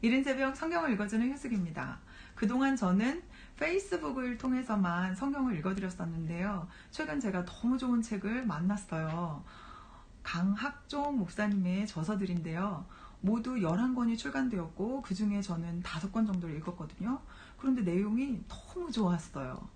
이른 새벽 성경을 읽어주는 효숙입니다. 그동안 저는 페이스북을 통해서만 성경을 읽어드렸었는데요. 최근 제가 너무 좋은 책을 만났어요. 강학종 목사님의 저서들인데요. 모두 11권이 출간되었고 그 중에 저는 5권 정도를 읽었거든요. 그런데 내용이 너무 좋았어요.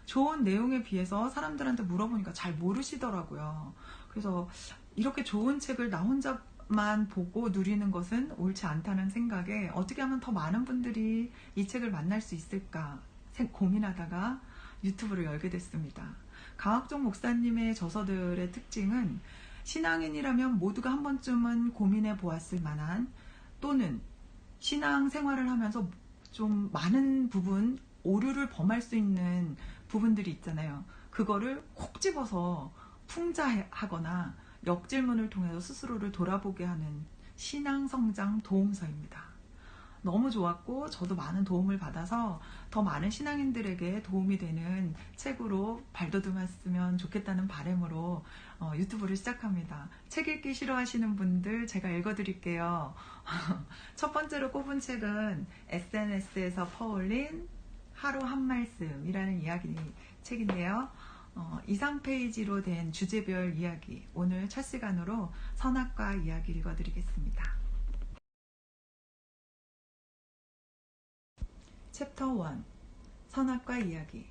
좋은 내용에 비해서 사람들한테 물어보니까 잘 모르시더라고요. 그래서 이렇게 좋은 책을 나 혼자만 보고 누리는 것은 옳지 않다는 생각에 어떻게 하면 더 많은 분들이 이 책을 만날 수 있을까 고민하다가 유튜브를 열게 됐습니다. 강학종 목사님의 저서들의 특징은 신앙인이라면 모두가 한 번쯤은 고민해 보았을 만한, 또는 신앙 생활을 하면서 좀 많은 부분 오류를 범할 수 있는 부분들이 있잖아요. 그거를 콕 집어서 풍자하거나 역질문을 통해서 스스로를 돌아보게 하는 신앙 성장 도움서입니다. 너무 좋았고 저도 많은 도움을 받아서 더 많은 신앙인들에게 도움이 되는 책으로 발돋움했으면 좋겠다는 바람으로 유튜브를 시작합니다. 책 읽기 싫어하시는 분들 제가 읽어드릴게요. 첫 번째로 꼽은 책은 SNS에서 퍼올린 하루 한 말씀이라는 이야기 책인데요. 2, 3페이지로 된 주제별 이야기, 오늘 첫 시간으로 선악과 이야기 읽어드리겠습니다. 챕터 1. 선악과 이야기.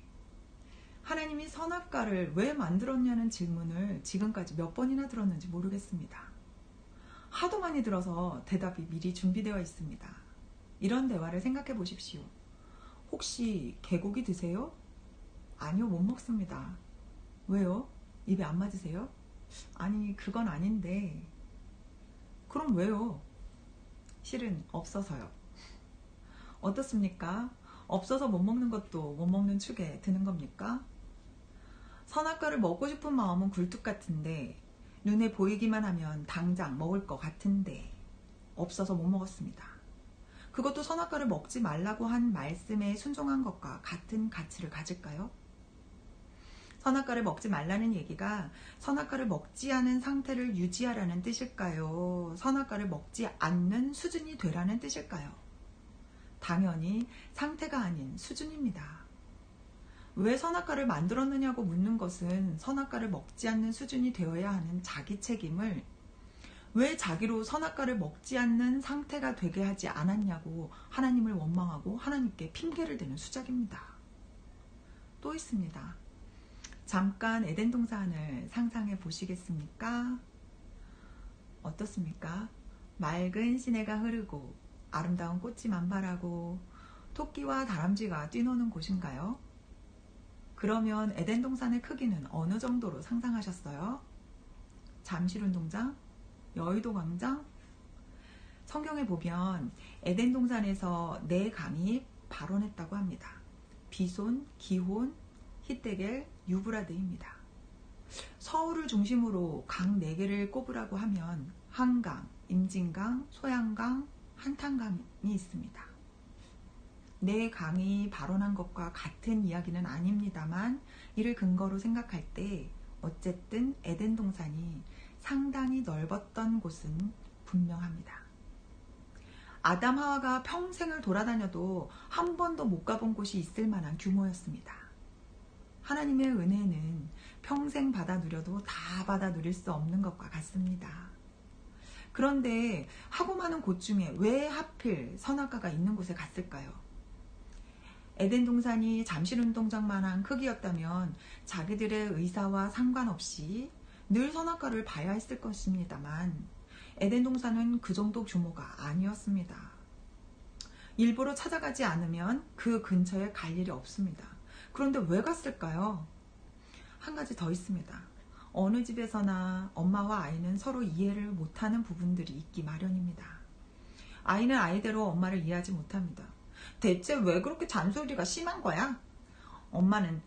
하나님이 선악과를 왜 만들었냐는 질문을 지금까지 몇 번이나 들었는지 모르겠습니다. 하도 많이 들어서 대답이 미리 준비되어 있습니다. 이런 대화를 생각해 보십시오. 혹시 개고기 드세요? 아니요, 못 먹습니다. 왜요? 입에 안 맞으세요? 아니, 그건 아닌데. 그럼 왜요? 실은 없어서요. 어떻습니까? 없어서 못 먹는 것도 못 먹는 축에 드는 겁니까? 선악과를 먹고 싶은 마음은 굴뚝 같은데, 눈에 보이기만 하면 당장 먹을 것 같은데 없어서 못 먹었습니다. 그것도 선악과를 먹지 말라고 한 말씀에 순종한 것과 같은 가치를 가질까요? 선악과를 먹지 말라는 얘기가 선악과를 먹지 않은 상태를 유지하라는 뜻일까요? 선악과를 먹지 않는 수준이 되라는 뜻일까요? 당연히 상태가 아닌 수준입니다. 왜 선악과를 만들었느냐고 묻는 것은 선악과를 먹지 않는 수준이 되어야 하는 자기 책임을 왜 자기로 선악과를 먹지 않는 상태가 되게 하지 않았냐고 하나님을 원망하고 하나님께 핑계를 대는 수작입니다. 또 있습니다. 잠깐 에덴 동산을 상상해 보시겠습니까? 어떻습니까? 맑은 시내가 흐르고 아름다운 꽃이 만발하고 토끼와 다람쥐가 뛰노는 곳인가요? 그러면 에덴 동산의 크기는 어느 정도로 상상하셨어요? 잠실운동장? 여의도 광장? 성경에 보면 에덴 동산에서 4강이 발원했다고 합니다. 비손, 기혼, 히데겔, 유브라데입니다. 서울을 중심으로 강 4개를 꼽으라고 하면 한강, 임진강, 소양강, 한탄강이 있습니다. 4강이 발원한 것과 같은 이야기는 아닙니다만 이를 근거로 생각할 때 어쨌든 에덴 동산이 상당히 넓었던 곳은 분명합니다. 아담 하와가 평생을 돌아다녀도 한 번도 못 가본 곳이 있을 만한 규모였습니다. 하나님의 은혜는 평생 받아 누려도 다 받아 누릴 수 없는 것과 같습니다. 그런데 하고 많은 곳 중에 왜 하필 선악과가 있는 곳에 갔을까요? 에덴 동산이 잠실운동장만한 크기였다면 자기들의 의사와 상관없이 늘 선악과를 봐야 했을 것입니다만 에덴 동산은 그 정도 규모가 아니었습니다. 일부러 찾아가지 않으면 그 근처에 갈 일이 없습니다. 그런데 왜 갔을까요? 한 가지 더 있습니다. 어느 집에서나 엄마와 아이는 서로 이해를 못하는 부분들이 있기 마련입니다. 아이는 아이대로 엄마를 이해하지 못합니다. 대체 왜 그렇게 잔소리가 심한 거야? 엄마는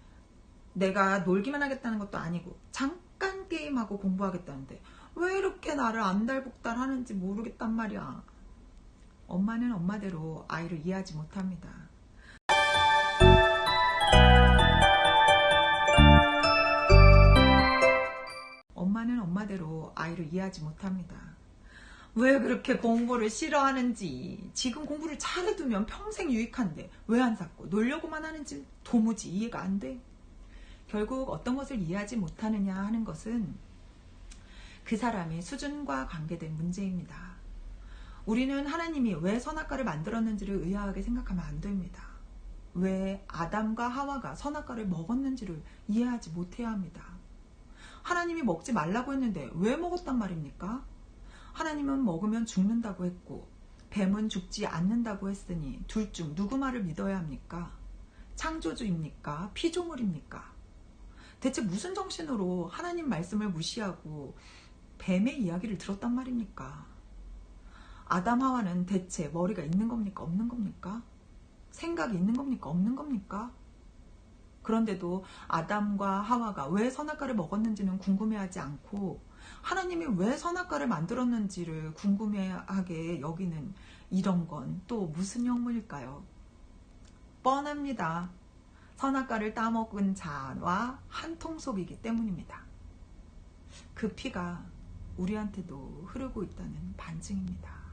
내가 놀기만 하겠다는 것도 아니고 잠깐 게임하고 공부하겠다는데 왜 이렇게 나를 안달복달 하는지 모르겠단 말이야. 엄마는 엄마대로 아이를 이해하지 못합니다. 엄마는 엄마대로 아이를 이해하지 못합니다. 왜 그렇게 공부를 싫어하는지, 지금 공부를 잘해두면 평생 유익한데 왜 안 샀고 놀려고만 하는지 도무지 이해가 안 돼. 결국 어떤 것을 이해하지 못하느냐 하는 것은 그 사람의 수준과 관계된 문제입니다. 우리는 하나님이 왜 선악과를 만들었는지를 의아하게 생각하면 안 됩니다. 왜 아담과 하와가 선악과를 먹었는지를 이해하지 못해야 합니다. 하나님이 먹지 말라고 했는데 왜 먹었단 말입니까? 하나님은 먹으면 죽는다고 했고 뱀은 죽지 않는다고 했으니 둘 중 누구 말을 믿어야 합니까? 창조주입니까? 피조물입니까? 대체 무슨 정신으로 하나님 말씀을 무시하고 뱀의 이야기를 들었단 말입니까? 아담 하와는 대체 머리가 있는 겁니까? 없는 겁니까? 생각이 있는 겁니까? 없는 겁니까? 그런데도 아담과 하와가 왜 선악과를 먹었는지는 궁금해하지 않고 하나님이 왜 선악과를 만들었는지를 궁금해하게 여기는 이런 건 또 무슨 형무일까요? 뻔합니다. 선악과를 따먹은 자와 한 통속이기 때문입니다. 그 피가 우리한테도 흐르고 있다는 반증입니다.